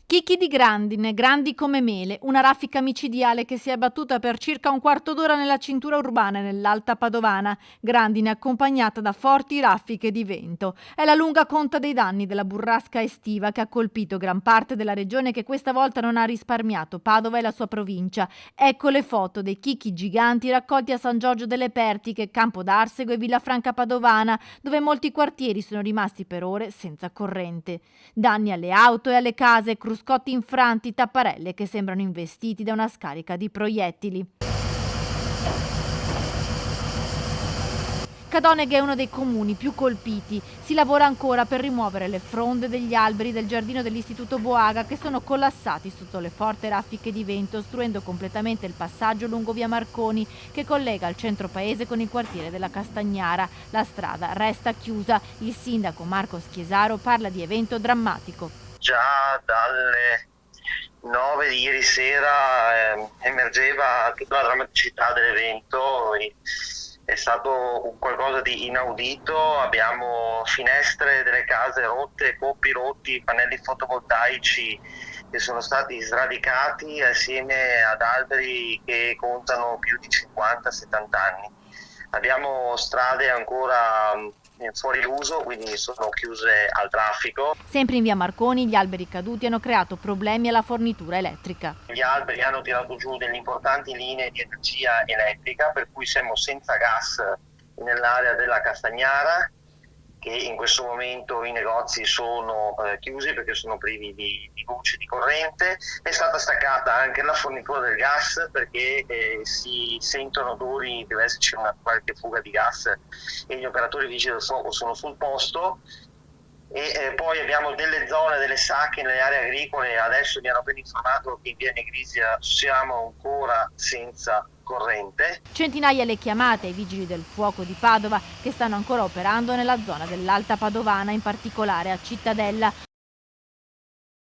Chicchi di grandine, grandi come mele, una raffica micidiale che si è abbattuta per circa un quarto d'ora nella cintura urbana nell'Alta Padovana, grandine accompagnata da forti raffiche di vento. È la lunga conta dei danni della burrasca estiva che ha colpito gran parte della regione, che questa volta non ha risparmiato Padova e la sua provincia. Ecco le foto dei chicchi giganti raccolti a San Giorgio delle Pertiche, Campo d'Arsego e Villafranca Padovana, dove molti quartieri sono rimasti per ore senza corrente. Danni alle auto e alle case, cruscotti infranti, tapparelle che sembrano investiti da una scarica di proiettili. Cadoneghe è uno dei comuni più colpiti. Si lavora ancora per rimuovere le fronde degli alberi del giardino dell'Istituto Boaga, che sono collassati sotto le forti raffiche di vento, ostruendo completamente il passaggio lungo via Marconi, che collega il centro paese con il quartiere della Castagnara. La strada resta chiusa. Il sindaco Marco Schiesaro parla di evento drammatico. Già dalle 9 di ieri sera emergeva tutta la drammaticità dell'evento. È stato qualcosa di inaudito. Abbiamo finestre delle case rotte, coppi rotti, pannelli fotovoltaici che sono stati sradicati assieme ad alberi che contano più di 50-70 anni. Abbiamo strade ancora fuori uso, quindi sono chiuse al traffico. Sempre in via Marconi, gli alberi caduti hanno creato problemi alla fornitura elettrica. Gli alberi hanno tirato giù delle importanti linee di energia elettrica, per cui siamo senza gas nell'area della Castagnara, che in questo momento i negozi sono chiusi perché sono privi di luce, di corrente. È stata staccata anche la fornitura del gas perché si sentono odori, deve esserci una qualche fuga di gas e gli operatori vigili del fuoco sono sul posto. E poi abbiamo delle zone, delle sacche nelle aree agricole. Adesso mi hanno appena informato che in via Negrisia siamo ancora senza corrente. Centinaia le chiamate ai vigili del fuoco di Padova, che stanno ancora operando nella zona dell'Alta Padovana, in particolare a Cittadella.